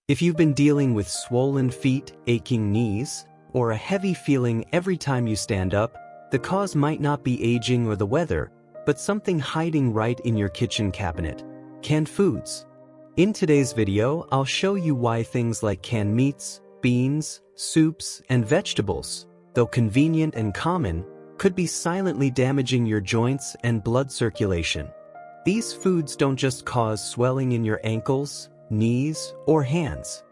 If you've been dealing with swollen feet, aching knees, or a heavy feeling every time you stand up, the cause might not be aging or the weather, but something hiding right in your kitchen cabinet: canned foods. In today's video, I'll show you why things like canned meats, beans, soups, and vegetables, though convenient and common, could be silently damaging your joints and blood circulation. These foods don't just cause swelling in your ankles, knees, or hands.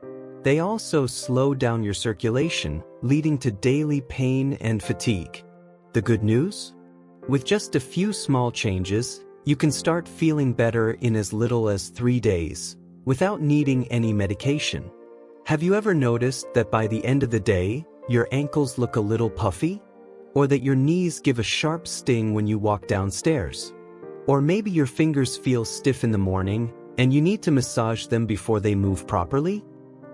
They also slow down your circulation, leading to daily pain and fatigue. The good news? With just a few small changes, you can start feeling better in as little as 3 days, without needing any medication. Have you ever noticed that by the end of the day, your ankles look a little puffy? Or that your knees give a sharp sting when you walk downstairs? Or maybe your fingers feel stiff in the morning, and you need to massage them before they move properly?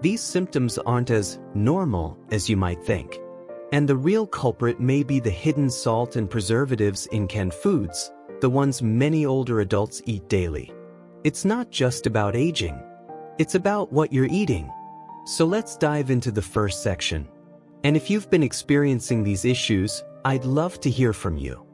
These symptoms aren't as normal as you might think. And the real culprit may be the hidden salt and preservatives in canned foods, the ones many older adults eat daily. It's not just about aging. It's about what you're eating. So let's dive into the first section. And if you've been experiencing these issues, I'd love to hear from you.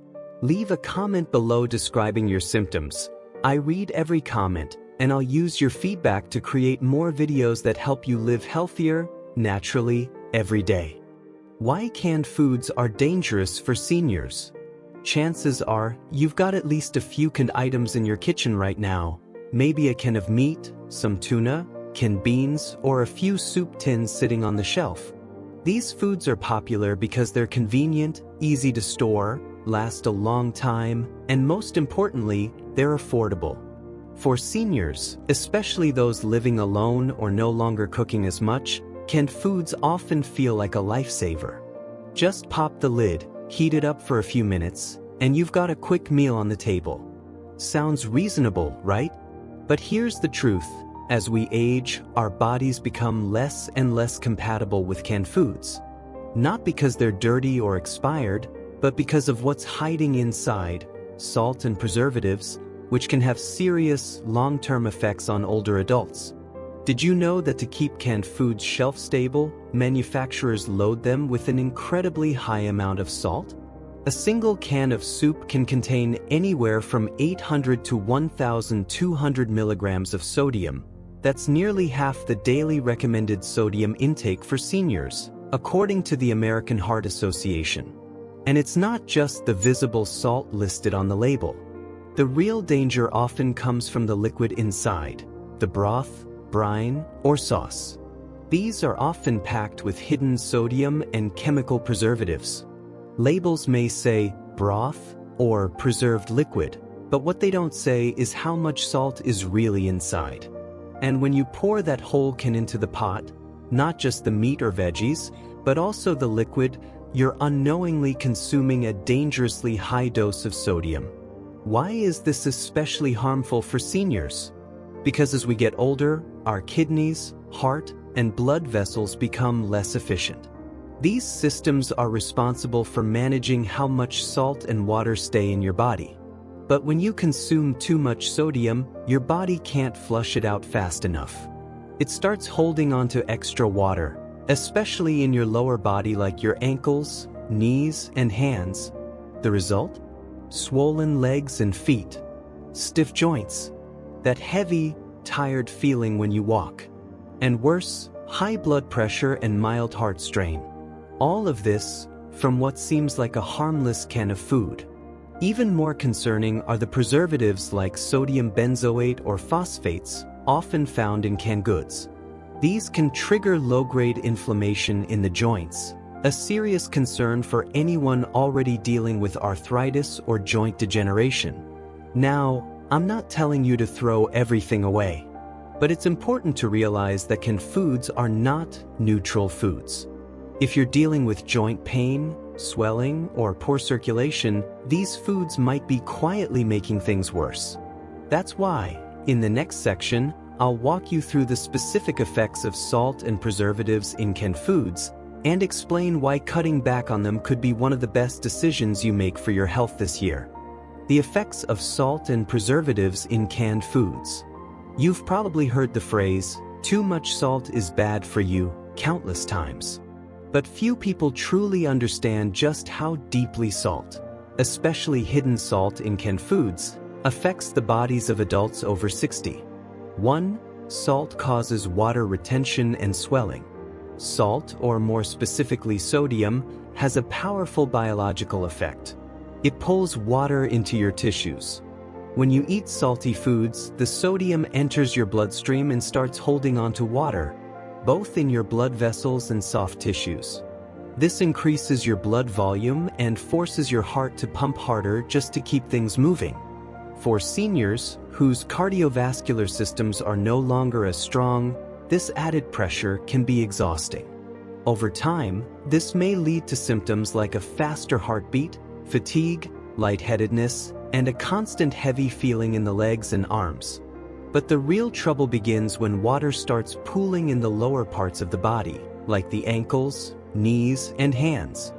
Leave a comment below describing your symptoms. I read every comment, and I'll use your feedback to create more videos that help you live healthier, naturally, every day. Why canned foods are dangerous for seniors? Chances are, you've got at least a few canned items in your kitchen right now. Maybe a can of meat, some tuna, canned beans, or a few soup tins sitting on the shelf. These foods are popular because they're convenient, easy to store, last a long time, and most importantly, they're affordable. For seniors, especially those living alone or no longer cooking as much, canned foods often feel like a lifesaver. Just pop the lid, heat it up for a few minutes, and you've got a quick meal on the table. Sounds reasonable, right? But here's the truth. As we age, our bodies become less and less compatible with canned foods. Not because they're dirty or expired, but because of what's hiding inside: salt and preservatives, which can have serious, long-term effects on older adults. Did you know that to keep canned foods shelf-stable, manufacturers load them with an incredibly high amount of salt? A single can of soup can contain anywhere from 800 to 1,200 milligrams of sodium. That's nearly half the daily recommended sodium intake for seniors, according to the American Heart Association. And it's not just the visible salt listed on the label. The real danger often comes from the liquid inside, the broth, brine, or sauce. These are often packed with hidden sodium and chemical preservatives. Labels may say broth or preserved liquid, but what they don't say is how much salt is really inside. And when you pour that whole can into the pot, not just the meat or veggies, but also the liquid, you're unknowingly consuming a dangerously high dose of sodium. Why is this especially harmful for seniors? Because as we get older, our kidneys, heart, and blood vessels become less efficient. These systems are responsible for managing how much salt and water stay in your body. But when you consume too much sodium, your body can't flush it out fast enough. It starts holding on to extra water, especially in your lower body like your ankles, knees, and hands. The result? Swollen legs and feet, stiff joints, that heavy, tired feeling when you walk, and worse, high blood pressure and mild heart strain. All of this from what seems like a harmless can of food. Even more concerning are the preservatives like sodium benzoate or phosphates, often found in canned goods. These can trigger low-grade inflammation in the joints, a serious concern for anyone already dealing with arthritis or joint degeneration. Now, I'm not telling you to throw everything away, but it's important to realize that canned foods are not neutral foods. If you're dealing with joint pain, swelling, or poor circulation, these foods might be quietly making things worse. That's why, in the next section, I'll walk you through the specific effects of salt and preservatives in canned foods and explain why cutting back on them could be one of the best decisions you make for your health this year. The effects of salt and preservatives in canned foods. You've probably heard the phrase, Too much salt is bad for you, countless times. But few people truly understand just how deeply salt, especially hidden salt in canned foods, affects the bodies of adults over 60. 1. Salt causes water retention and swelling. Salt, or more specifically sodium, has a powerful biological effect. It pulls water into your tissues. When you eat salty foods, the sodium enters your bloodstream and starts holding onto water, both in your blood vessels and soft tissues. This increases your blood volume and forces your heart to pump harder just to keep things moving. For seniors, whose cardiovascular systems are no longer as strong, this added pressure can be exhausting. Over time, this may lead to symptoms like a faster heartbeat, fatigue, lightheadedness, and a constant heavy feeling in the legs and arms. But the real trouble begins when water starts pooling in the lower parts of the body, like the ankles, knees, and hands.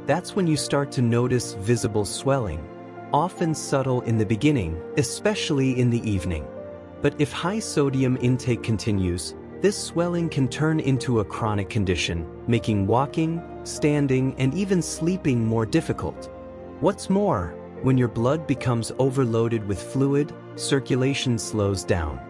That's when you start to notice visible swelling, often subtle in the beginning, especially in the evening. But if high sodium intake continues, this swelling can turn into a chronic condition, making walking, standing, and even sleeping more difficult. What's more, when your blood becomes overloaded with fluid, circulation slows down.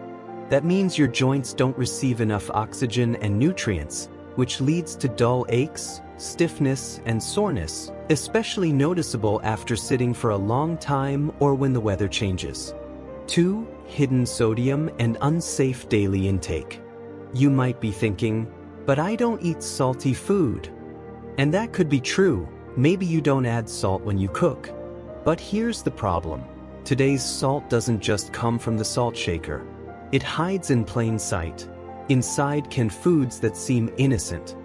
That means your joints don't receive enough oxygen and nutrients, which leads to dull aches, stiffness, and soreness, especially noticeable after sitting for a long time or when the weather changes. 2. Hidden sodium and unsafe daily intake. You might be thinking, but I don't eat salty food. And that could be true. Maybe you don't add salt when you cook. But here's the problem. Today's salt doesn't just come from the salt shaker. It hides in plain sight, inside canned foods that seem innocent.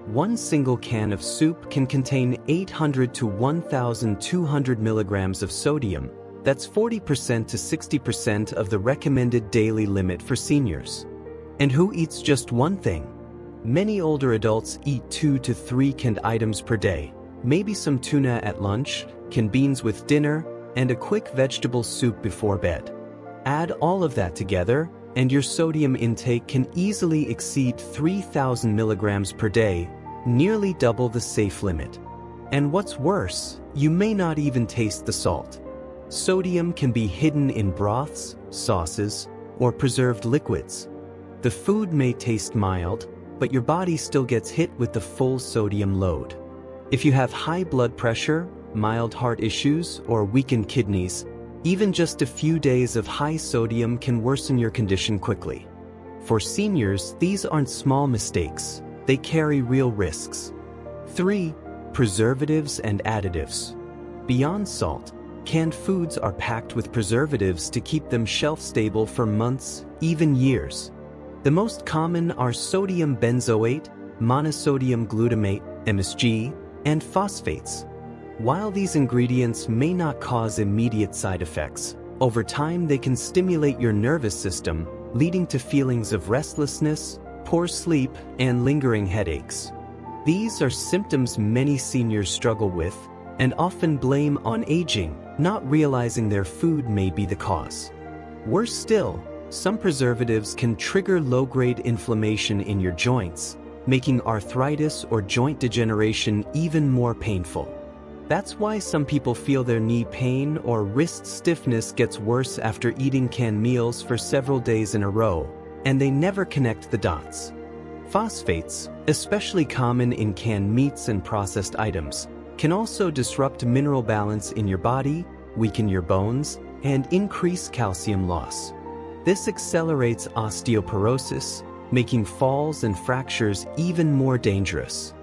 One single can of soup can contain 800 to 1,200 milligrams of sodium. That's 40% to 60% of the recommended daily limit for seniors. And who eats just one thing? Many older adults eat 2 to 3 canned items per day, maybe some tuna at lunch, canned beans with dinner, and a quick vegetable soup before bed. Add all of that together, and your sodium intake can easily exceed 3,000 milligrams per day, nearly double the safe limit. And what's worse, you may not even taste the salt. Sodium can be hidden in broths, sauces, or preserved liquids. The food may taste mild, but your body still gets hit with the full sodium load. If you have high blood pressure, mild heart issues, or weakened kidneys, even just a few days of high sodium can worsen your condition quickly. For seniors, these aren't small mistakes. They carry real risks. 3. Preservatives and additives. Beyond salt, canned foods are packed with preservatives to keep them shelf-stable for months, even years. The most common are sodium benzoate, monosodium glutamate, MSG, and phosphates. While these ingredients may not cause immediate side effects, over time they can stimulate your nervous system, leading to feelings of restlessness, poor sleep, and lingering headaches. These are symptoms many seniors struggle with and often blame on aging, not realizing their food may be the cause. Worse still, some preservatives can trigger low-grade inflammation in your joints, making arthritis or joint degeneration even more painful. That's why some people feel their knee pain or wrist stiffness gets worse after eating canned meals for several days in a row, and they never connect the dots. Phosphates, especially common in canned meats and processed items, can also disrupt mineral balance in your body, weaken your bones, and increase calcium loss. This accelerates osteoporosis, making falls and fractures even more dangerous.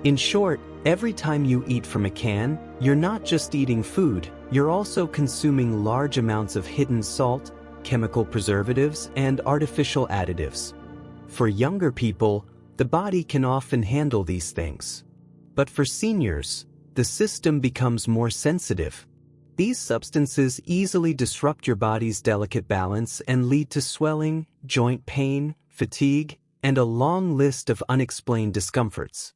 In short, every time you eat from a can, you're not just eating food, you're also consuming large amounts of hidden salt, chemical preservatives, and artificial additives. For younger people, the body can often handle these things. But for seniors, the system becomes more sensitive. These substances easily disrupt your body's delicate balance and lead to swelling, joint pain, fatigue, and a long list of unexplained discomforts.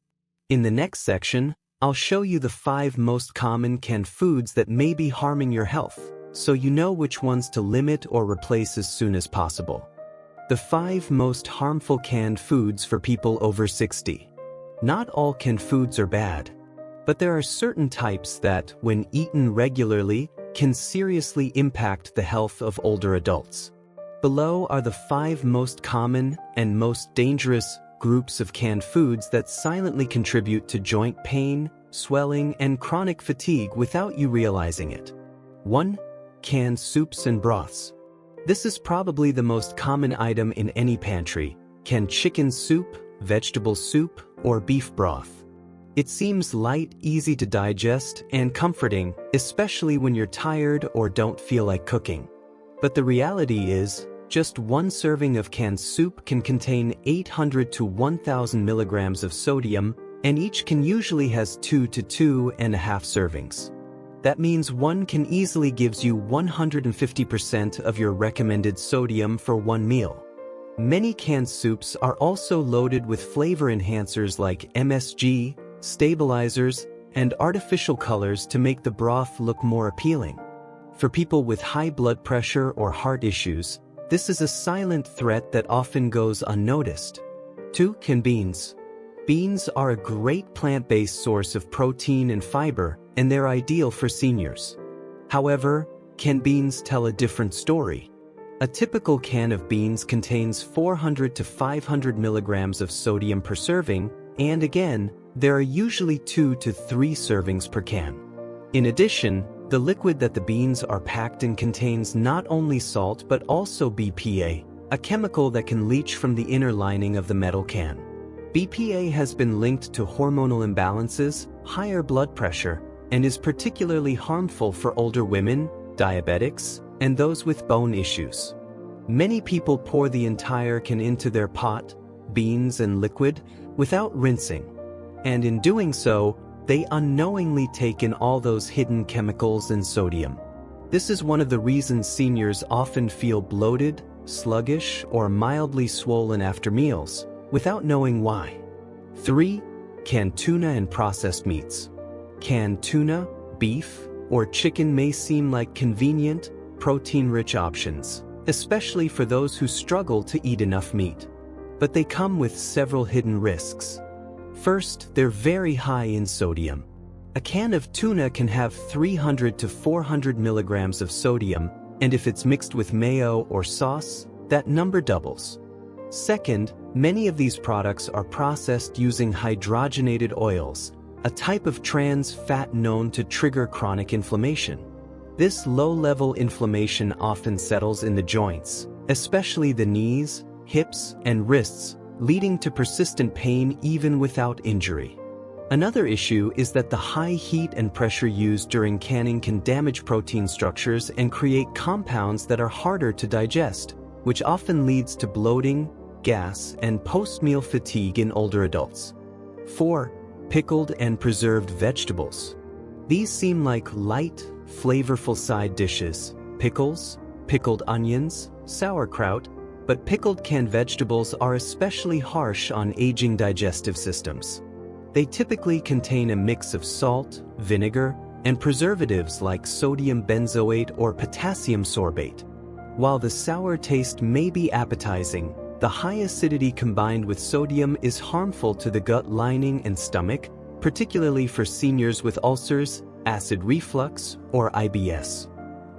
In the next section, I'll show you the 5 most common canned foods that may be harming your health, so you know which ones to limit or replace as soon as possible. The 5 most harmful canned foods for people over 60. Not all canned foods are bad, but there are certain types that, when eaten regularly, can seriously impact the health of older adults. Below are the 5 most common and most dangerous groups of canned foods that silently contribute to joint pain, swelling, and chronic fatigue without you realizing it. 1. Canned soups and broths. This is probably the most common item in any pantry: canned chicken soup, vegetable soup, or beef broth. It seems light, easy to digest, and comforting, especially when you're tired or don't feel like cooking. But the reality is, just one serving of canned soup can contain 800 to 1,000 milligrams of sodium, and each can usually has 2 to 2.5 servings. That means one can easily gives you 150% of your recommended sodium for one meal. Many canned soups are also loaded with flavor enhancers like MSG, stabilizers, and artificial colors to make the broth look more appealing. For people with high blood pressure or heart issues, this is a silent threat that often goes unnoticed. 2. Canned beans. Beans are a great plant-based source of protein and fiber, and they're ideal for seniors. However, canned beans tell a different story. A typical can of beans contains 400 to 500 milligrams of sodium per serving, and again, there are usually 2 to 3 servings per can. In addition, the liquid that the beans are packed in contains not only salt but also BPA, a chemical that can leach from the inner lining of the metal can. BPA has been linked to hormonal imbalances, higher blood pressure, and is particularly harmful for older women, diabetics, and those with bone issues. Many people pour the entire can into their pot, beans and liquid, without rinsing. And in doing so, they unknowingly take in all those hidden chemicals and sodium. This is one of the reasons seniors often feel bloated, sluggish, or mildly swollen after meals, without knowing why. 3. Canned tuna and processed meats. Canned tuna, beef, or chicken may seem like convenient, protein-rich options, especially for those who struggle to eat enough meat. But they come with several hidden risks. First, they're very high in sodium. A can of tuna can have 300 to 400 milligrams of sodium, and if it's mixed with mayo or sauce, that number doubles. Second, many of these products are processed using hydrogenated oils, a type of trans fat known to trigger chronic inflammation. This low-level inflammation often settles in the joints, especially the knees, hips, and wrists, leading to persistent pain even without injury. Another issue is that the high heat and pressure used during canning can damage protein structures and create compounds that are harder to digest, which often leads to bloating, gas, and post-meal fatigue in older adults. 4. Pickled and preserved vegetables. These seem like light, flavorful side dishes: pickles, pickled onions, sauerkraut, but pickled canned vegetables are especially harsh on aging digestive systems. They typically contain a mix of salt, vinegar, and preservatives like sodium benzoate or potassium sorbate. While the sour taste may be appetizing, the high acidity combined with sodium is harmful to the gut lining and stomach, particularly for seniors with ulcers, acid reflux, or IBS.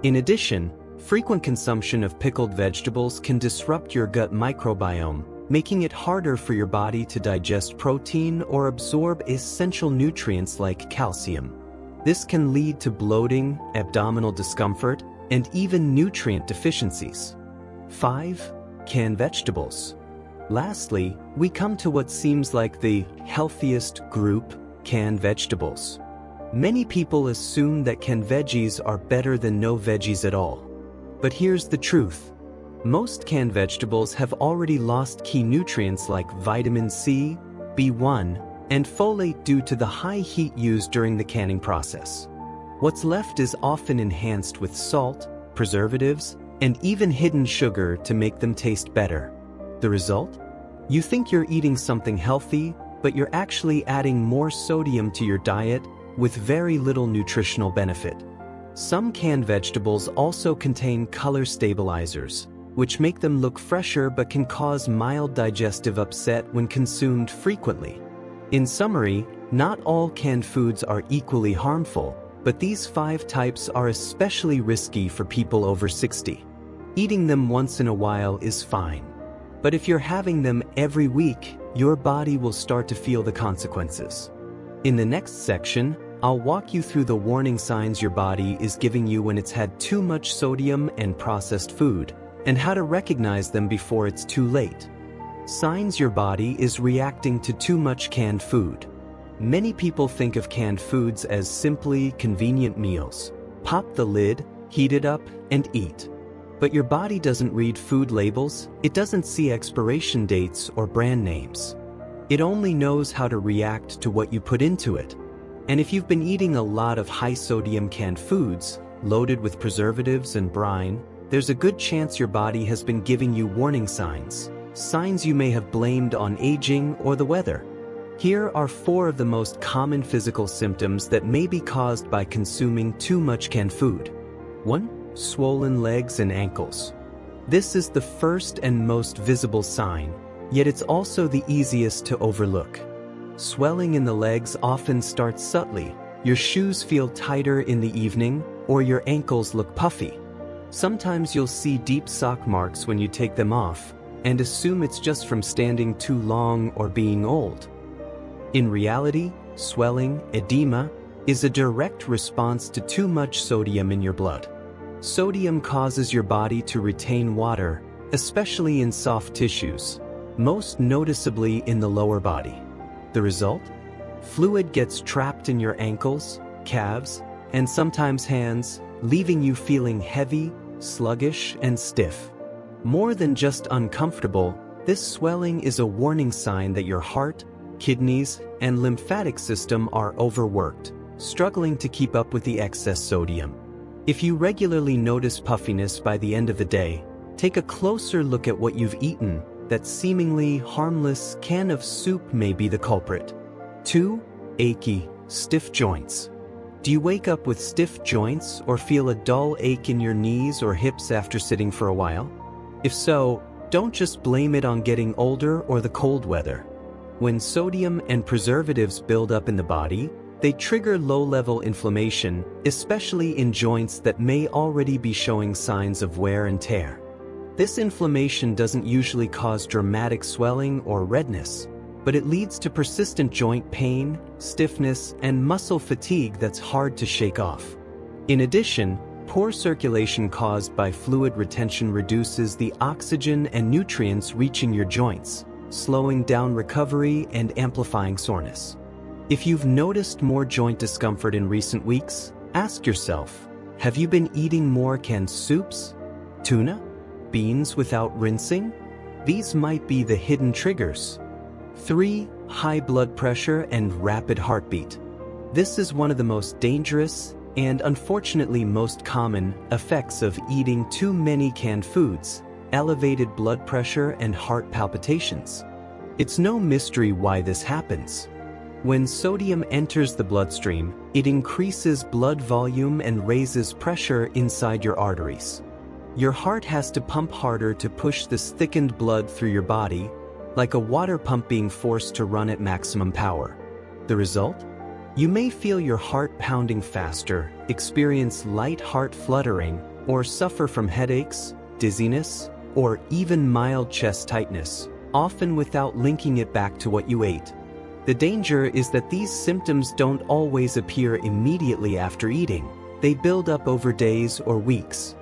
In addition, frequent consumption of pickled vegetables can disrupt your gut microbiome, making it harder for your body to digest protein or absorb essential nutrients like calcium. This can lead to bloating, abdominal discomfort, and even nutrient deficiencies. 5. Canned vegetables. Lastly, we come to what seems like the healthiest group: canned vegetables. Many people assume that canned veggies are better than no veggies at all. But here's the truth. Most canned vegetables have already lost key nutrients like vitamin C, B1, and folate due to the high heat used during the canning process. What's left is often enhanced with salt, preservatives, and even hidden sugar to make them taste better. The result? You think you're eating something healthy, but you're actually adding more sodium to your diet with very little nutritional benefit. Some canned vegetables also contain color stabilizers, which make them look fresher but can cause mild digestive upset when consumed frequently. In summary, not all canned foods are equally harmful, but these 5 types are especially risky for people over 60. Eating them once in a while is fine. But if you're having them every week, your body will start to feel the consequences. In the next section, I'll walk you through the warning signs your body is giving you when it's had too much sodium and processed food, and how to recognize them before it's too late. Signs your body is reacting to too much canned food. Many people think of canned foods as simply convenient meals. Pop the lid, heat it up, and eat. But your body doesn't read food labels, it doesn't see expiration dates or brand names. It only knows how to react to what you put into it. And if you've been eating a lot of high-sodium canned foods, loaded with preservatives and brine, there's a good chance your body has been giving you warning signs. Signs you may have blamed on aging or the weather. Here are 4 of the most common physical symptoms that may be caused by consuming too much canned food. 1. Swollen legs and ankles. This is the first and most visible sign, yet it's also the easiest to overlook. Swelling in the legs often starts subtly. Your shoes feel tighter in the evening, or your ankles look puffy. Sometimes you'll see deep sock marks when you take them off, and assume it's just from standing too long or being old. In reality, swelling, edema, is a direct response to too much sodium in your blood. Sodium causes your body to retain water, especially in soft tissues, most noticeably in the lower body. The result? Fluid gets trapped in your ankles, calves, and sometimes hands, leaving you feeling heavy, sluggish, and stiff. More than just uncomfortable, this swelling is a warning sign that your heart, kidneys, and lymphatic system are overworked, struggling to keep up with the excess sodium. If you regularly notice puffiness by the end of the day, take a closer look at what you've eaten. That seemingly harmless can of soup may be the culprit. 2. Achy, stiff joints. Do you wake up with stiff joints or feel a dull ache in your knees or hips after sitting for a while? If so, don't just blame it on getting older or the cold weather. When sodium and preservatives build up in the body, they trigger low-level inflammation, especially in joints that may already be showing signs of wear and tear. This inflammation doesn't usually cause dramatic swelling or redness, but it leads to persistent joint pain, stiffness, and muscle fatigue that's hard to shake off. In addition, poor circulation caused by fluid retention reduces the oxygen and nutrients reaching your joints, slowing down recovery and amplifying soreness. If you've noticed more joint discomfort in recent weeks, ask yourself, have you been eating more canned soups? Tuna? Beans without rinsing? These might be the hidden triggers. 3. High blood pressure and rapid heartbeat. This is one of the most dangerous and unfortunately most common effects of eating too many canned foods: elevated blood pressure and heart palpitations. It's no mystery why this happens. When sodium enters the bloodstream, it increases blood volume and raises pressure inside your arteries. Your heart has to pump harder to push this thickened blood through your body, like a water pump being forced to run at maximum power. The result? You may feel your heart pounding faster, experience light heart fluttering, or suffer from headaches, dizziness, or even mild chest tightness, often without linking it back to what you ate. The danger is that these symptoms don't always appear immediately after eating. They build up over days or weeks.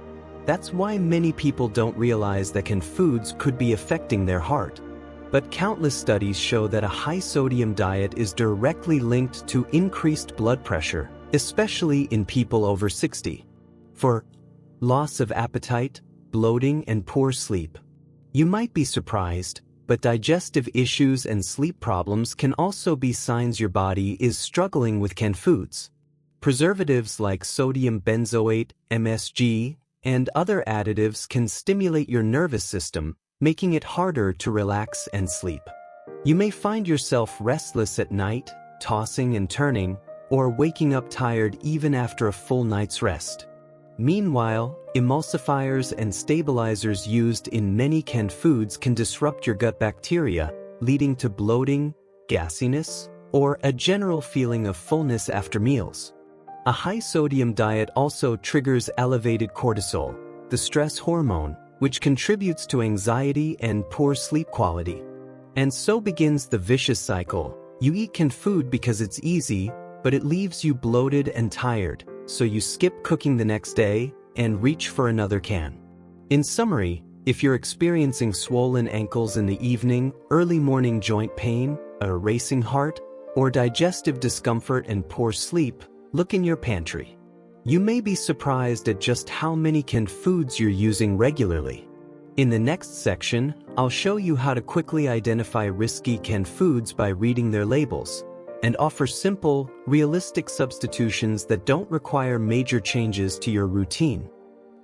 That's why many people don't realize that canned foods could be affecting their heart. But countless studies show that a high-sodium diet is directly linked to increased blood pressure, especially in people over 60. For loss of appetite, bloating, and poor sleep. You might be surprised, but digestive issues and sleep problems can also be signs your body is struggling with canned foods. Preservatives like sodium benzoate, MSG, and other additives can stimulate your nervous system, making it harder to relax and sleep. You may find yourself restless at night, tossing and turning, or waking up tired even after a full night's rest. Meanwhile, emulsifiers and stabilizers used in many canned foods can disrupt your gut bacteria, leading to bloating, gassiness, or a general feeling of fullness after meals. A high-sodium diet also triggers elevated cortisol, the stress hormone, which contributes to anxiety and poor sleep quality. And so begins the vicious cycle. You eat canned food because it's easy, but it leaves you bloated and tired, so you skip cooking the next day and reach for another can. In summary, if you're experiencing swollen ankles in the evening, early morning joint pain, a racing heart, or digestive discomfort and poor sleep, look in your pantry. You may be surprised at just how many canned foods you're using regularly. In the next section, I'll show you how to quickly identify risky canned foods by reading their labels, and offer simple, realistic substitutions that don't require major changes to your routine.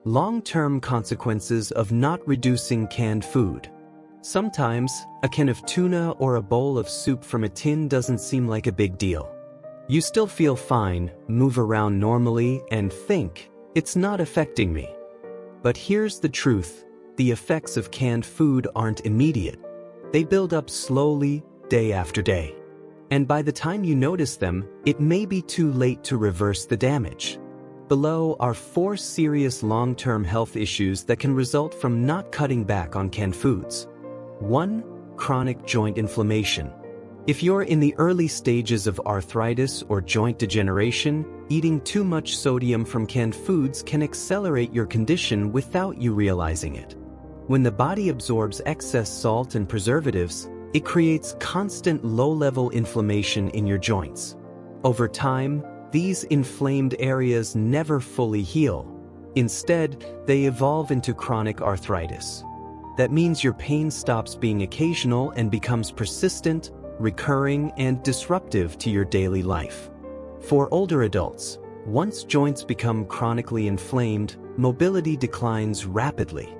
Long-term consequences of not reducing canned food. Sometimes, a can of tuna or a bowl of soup from a tin doesn't seem like a big deal. You still feel fine, move around normally, and think, it's not affecting me. But here's the truth, the effects of canned food aren't immediate. They build up slowly, day after day. And by the time you notice them, it may be too late to reverse the damage. Below are 4 serious long-term health issues that can result from not cutting back on canned foods. 1. Chronic joint inflammation. If you're in the early stages of arthritis or joint degeneration, eating too much sodium from canned foods can accelerate your condition without you realizing it. When the body absorbs excess salt and preservatives, it creates constant low-level inflammation in your joints. Over time, these inflamed areas never fully heal. Instead, they evolve into chronic arthritis. That means your pain stops being occasional and becomes persistent, recurring, and disruptive to your daily life. For older adults, once joints become chronically inflamed, mobility declines rapidly.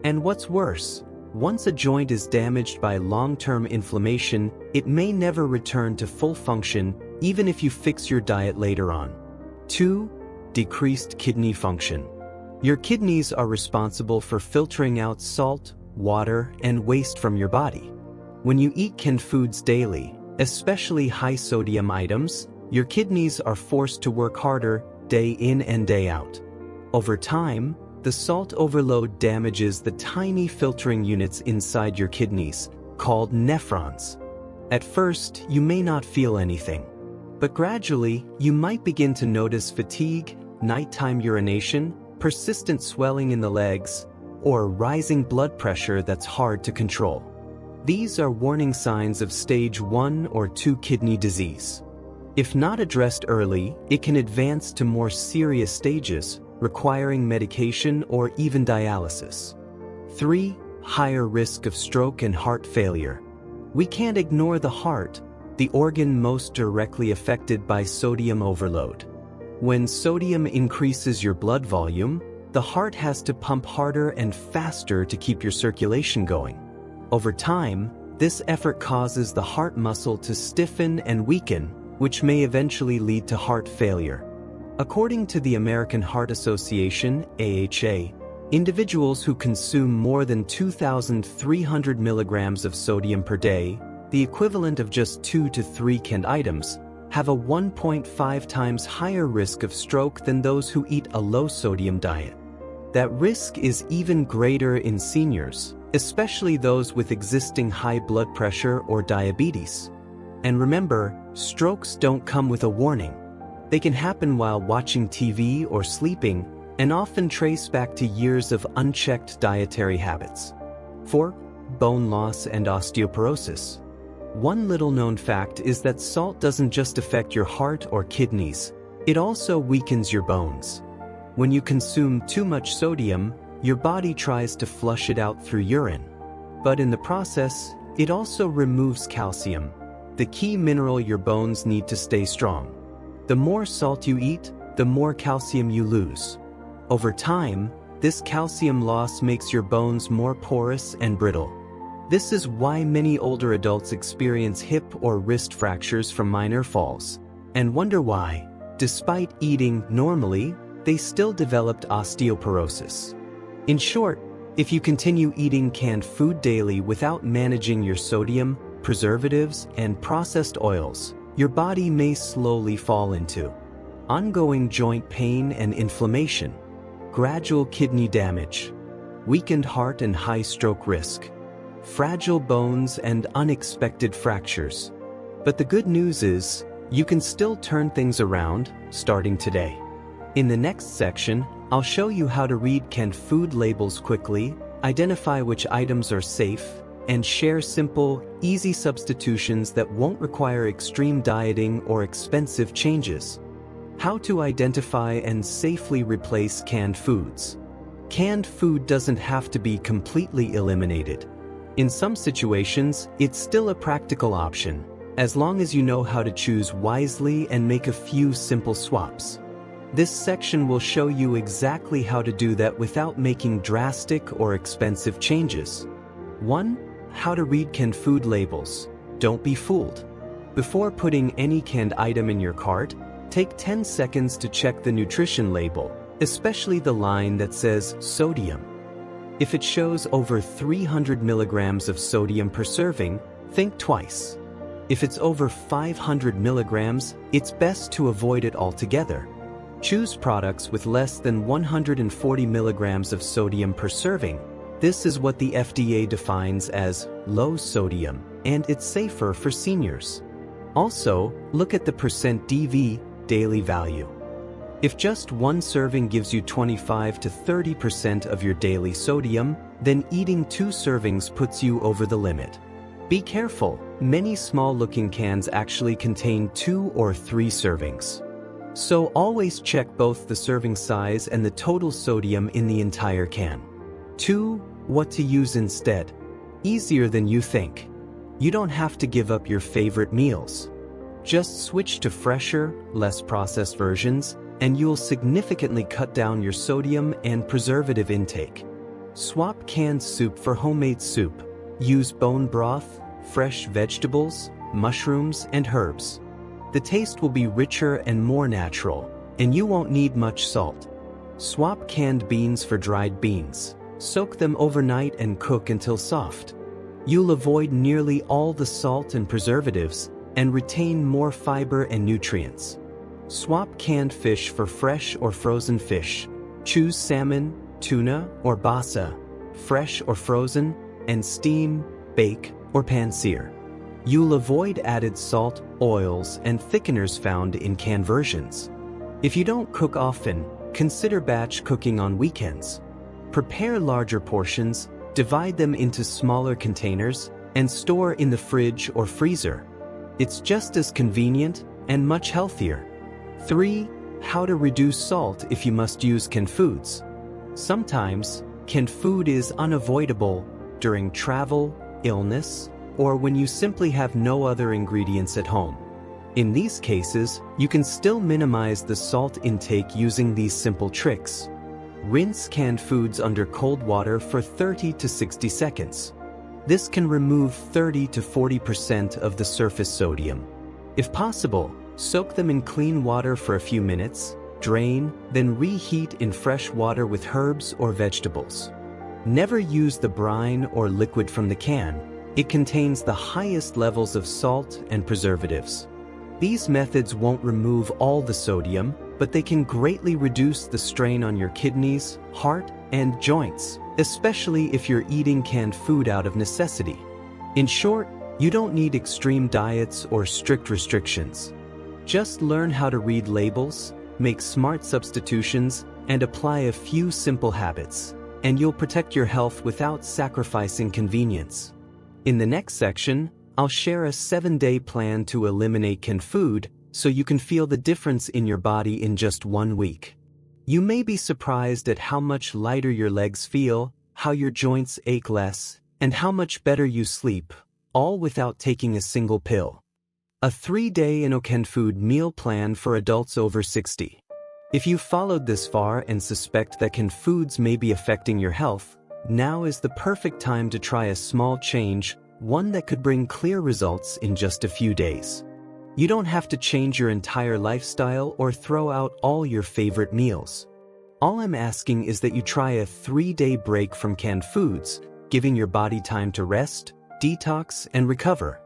And what's worse, once a joint is damaged by long-term inflammation, it may never return to full function, even if you fix your diet later on. 2. Decreased kidney function. Your kidneys are responsible for filtering out salt, water, and waste from your body. When you eat canned foods daily, especially high-sodium items, your kidneys are forced to work harder, day in and day out. Over time, the salt overload damages the tiny filtering units inside your kidneys, called nephrons. At first, you may not feel anything, but gradually, you might begin to notice fatigue, nighttime urination, persistent swelling in the legs, or rising blood pressure that's hard to control. These are warning signs of stage 1 or 2 kidney disease. If not addressed early, it can advance to more serious stages, requiring medication or even dialysis. 3. Higher risk of stroke and heart failure. We can't ignore the heart, the organ most directly affected by sodium overload. When sodium increases your blood volume, the heart has to pump harder and faster to keep your circulation going. Over time, this effort causes the heart muscle to stiffen and weaken, which may eventually lead to heart failure. According to the American Heart Association, AHA, individuals who consume more than 2,300 milligrams of sodium per day, the equivalent of just 2 to 3 canned items, have a 1.5 times higher risk of stroke than those who eat a low-sodium diet. That risk is even greater in seniors, especially those with existing high blood pressure or diabetes. And remember, strokes don't come with a warning. They can happen while watching TV or sleeping, and often trace back to years of unchecked dietary habits. 4. Bone loss and osteoporosis. One little-known fact is that salt doesn't just affect your heart or kidneys, it also weakens your bones. When you consume too much sodium, your body tries to flush it out through urine. But in the process, it also removes calcium, the key mineral your bones need to stay strong. The more salt you eat, the more calcium you lose. Over time, this calcium loss makes your bones more porous and brittle. This is why many older adults experience hip or wrist fractures from minor falls, and wonder why, despite eating normally, they still developed osteoporosis. In short, if you continue eating canned food daily without managing your sodium, preservatives, and processed oils, your body may slowly fall into ongoing joint pain and inflammation, gradual kidney damage, weakened heart and high stroke risk, fragile bones, and unexpected fractures. But the good news is, you can still turn things around, starting today. In the next section, I'll show you how to read canned food labels quickly, identify which items are safe, and share simple, easy substitutions that won't require extreme dieting or expensive changes. How to identify and safely replace canned foods. Canned food doesn't have to be completely eliminated. In some situations, it's still a practical option, as long as you know how to choose wisely and make a few simple swaps. This section will show you exactly how to do that without making drastic or expensive changes. 1. How to read canned food labels. Don't be fooled. Before putting any canned item in your cart, take 10 seconds to check the nutrition label, especially the line that says sodium. If it shows over 300 milligrams of sodium per serving, think twice. If it's over 500 milligrams, it's best to avoid it altogether. Choose products with less than 140 milligrams of sodium per serving. This is what the FDA defines as low sodium, and it's safer for seniors. Also, look at the %DV, daily value. If just one serving gives you 25 to 30% of your daily sodium, then eating 2 servings puts you over the limit. Be careful, many small-looking cans actually contain 2 or 3 servings. So always check both the serving size and the total sodium in the entire can. 2. What to use instead. Easier than you think. You don't have to give up your favorite meals. Just switch to fresher, less processed versions, and you'll significantly cut down your sodium and preservative intake. Swap canned soup for homemade soup. Use bone broth, fresh vegetables, mushrooms, and herbs. The taste will be richer and more natural, and you won't need much salt. Swap canned beans for dried beans. Soak them overnight and cook until soft. You'll avoid nearly all the salt and preservatives and retain more fiber and nutrients. Swap canned fish for fresh or frozen fish. Choose salmon, tuna, or basa, fresh or frozen, and steam, bake, or pan-sear. You'll avoid added salt, oils, and thickeners found in canned versions. If you don't cook often, consider batch cooking on weekends. Prepare larger portions, divide them into smaller containers, and store in the fridge or freezer. It's just as convenient and much healthier. 3. How to reduce salt if you must use canned foods. Sometimes, canned food is unavoidable during travel, illness, or when you simply have no other ingredients at home. In these cases, you can still minimize the salt intake using these simple tricks. Rinse canned foods under cold water for 30 to 60 seconds. This can remove 30 to 40% of the surface sodium. If possible, soak them in clean water for a few minutes, drain, then reheat in fresh water with herbs or vegetables. Never use the brine or liquid from the can. It contains the highest levels of salt and preservatives. These methods won't remove all the sodium, but they can greatly reduce the strain on your kidneys, heart, and joints, especially if you're eating canned food out of necessity. In short, you don't need extreme diets or strict restrictions. Just learn how to read labels, make smart substitutions, and apply a few simple habits, and you'll protect your health without sacrificing convenience. In the next section, I'll share a 7-day plan to eliminate canned food so you can feel the difference in your body in just 1 week. You may be surprised at how much lighter your legs feel, how your joints ache less, and how much better you sleep, all without taking a single pill. A 3-day no canned food meal plan for adults over 60. If you've followed this far and suspect that canned foods may be affecting your health, now is the perfect time to try a small change, one that could bring clear results in just a few days. You don't have to change your entire lifestyle or throw out all your favorite meals. All I'm asking is that you try a 3-day break from canned foods, giving your body time to rest, detox, and recover.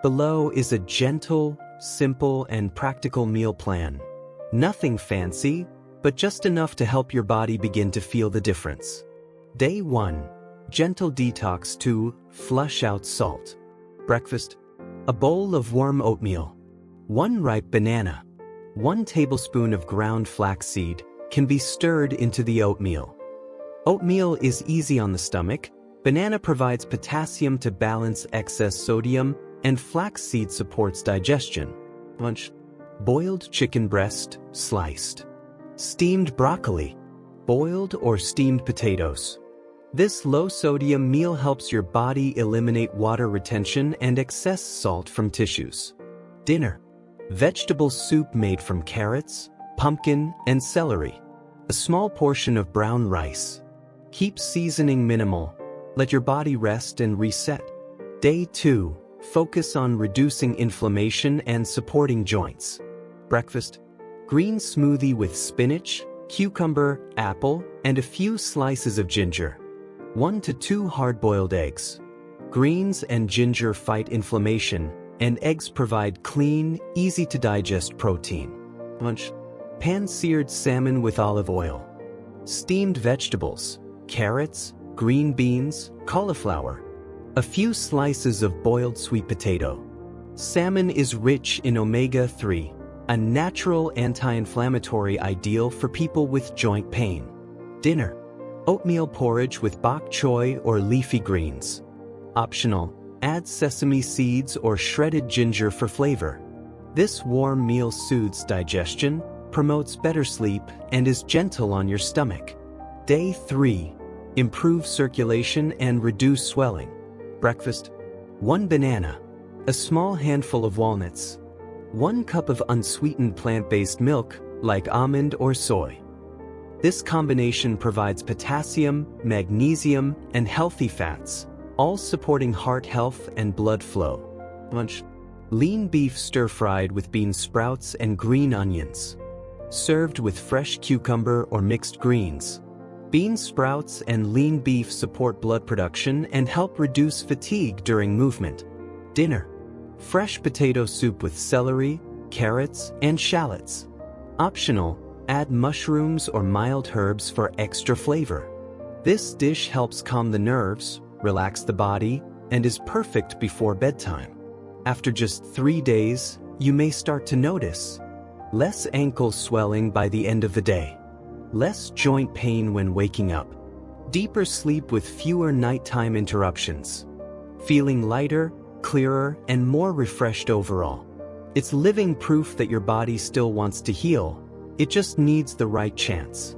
Below is a gentle, simple, and practical meal plan. Nothing fancy, but just enough to help your body begin to feel the difference. Day 1. Gentle detox. 2. Flush out salt. Breakfast. A bowl of warm oatmeal. 1 ripe banana. 1 tablespoon of ground flaxseed can be stirred into the oatmeal. Oatmeal is easy on the stomach. Banana provides potassium to balance excess sodium, and flaxseed supports digestion. Lunch. Boiled chicken breast, sliced. Steamed broccoli. Boiled or steamed potatoes. This low-sodium meal helps your body eliminate water retention and excess salt from tissues. Dinner. Vegetable soup made from carrots, pumpkin, and celery. A small portion of brown rice. Keep seasoning minimal. Let your body rest and reset. Day 2. Focus on reducing inflammation and supporting joints. Breakfast. Green smoothie with spinach, cucumber, apple, and a few slices of ginger. 1 to 2 hard-boiled eggs. Greens and ginger fight inflammation, and eggs provide clean, easy-to-digest protein. Lunch. Pan-seared salmon with olive oil. Steamed vegetables, carrots, green beans, cauliflower. A few slices of boiled sweet potato. Salmon is rich in omega-3, a natural anti-inflammatory ideal for people with joint pain. Dinner. Oatmeal porridge with bok choy or leafy greens. Optional, add sesame seeds or shredded ginger for flavor. This warm meal soothes digestion, promotes better sleep, and is gentle on your stomach. Day 3. Improve circulation and reduce swelling. Breakfast. 1 banana. A small handful of walnuts. 1 cup of unsweetened plant-based milk, like almond or soy. This combination provides potassium, magnesium, and healthy fats, all supporting heart health and blood flow. Lunch. Lean beef stir-fried with bean sprouts and green onions. Served with fresh cucumber or mixed greens. Bean sprouts and lean beef support blood production and help reduce fatigue during movement. Dinner. Fresh potato soup with celery, carrots, and shallots. Optional, add mushrooms or mild herbs for extra flavor. This dish helps calm the nerves, relax the body, and is perfect before bedtime. After just 3 days, you may start to notice less ankle swelling by the end of the day, less joint pain when waking up, deeper sleep with fewer nighttime interruptions, feeling lighter, clearer, and more refreshed overall. It's living proof that your body still wants to heal. It just needs the right chance.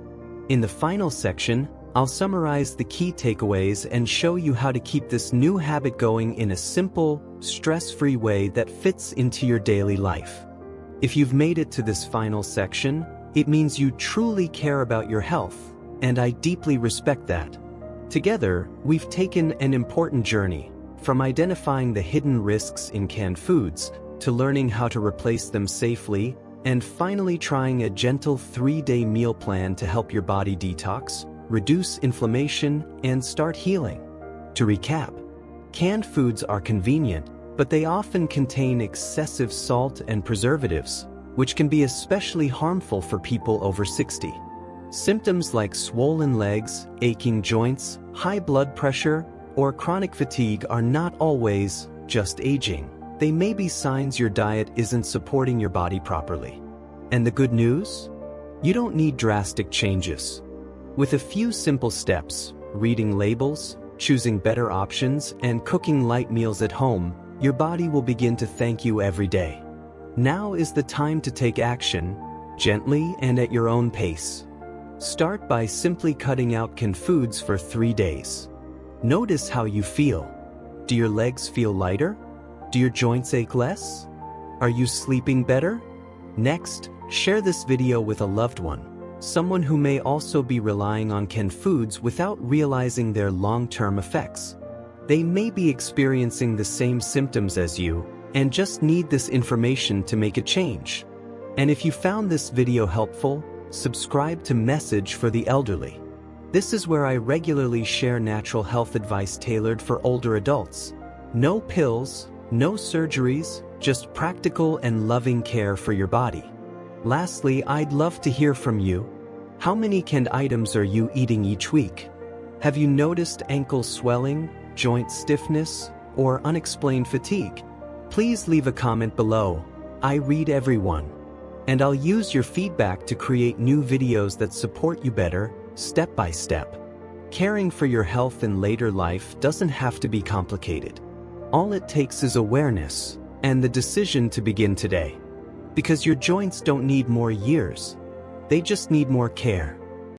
In the final section, I'll summarize the key takeaways and show you how to keep this new habit going in a simple, stress-free way that fits into your daily life. If you've made it to this final section, it means you truly care about your health, and I deeply respect that. Together, we've taken an important journey, from identifying the hidden risks in canned foods, to learning how to replace them safely, and finally trying a gentle 3-day meal plan to help your body detox, reduce inflammation, and start healing. To recap, canned foods are convenient, but they often contain excessive salt and preservatives, which can be especially harmful for people over 60. Symptoms like swollen legs, aching joints, high blood pressure, or chronic fatigue are not always just aging. They may be signs your diet isn't supporting your body properly. And the good news? You don't need drastic changes. With a few simple steps, reading labels, choosing better options, and cooking light meals at home, your body will begin to thank you every day. Now is the time to take action, gently and at your own pace. Start by simply cutting out canned foods for 3 days. Notice how you feel. Do your legs feel lighter? Do your joints ache less? Are you sleeping better? Next, share this video with a loved one, someone who may also be relying on canned foods without realizing their long-term effects. They may be experiencing the same symptoms as you and just need this information to make a change. And if you found this video helpful, subscribe to Message for the Elderly. This is where I regularly share natural health advice tailored for older adults. No pills, no surgeries, just practical and loving care for your body. Lastly, I'd love to hear from you. How many canned items are you eating each week? Have you noticed ankle swelling, joint stiffness, or unexplained fatigue? Please leave a comment below. I read everyone. And I'll use your feedback to create new videos that support you better, step by step. Caring for your health in later life doesn't have to be complicated. All it takes is awareness and the decision to begin today. Because your joints don't need more years. They just need more care.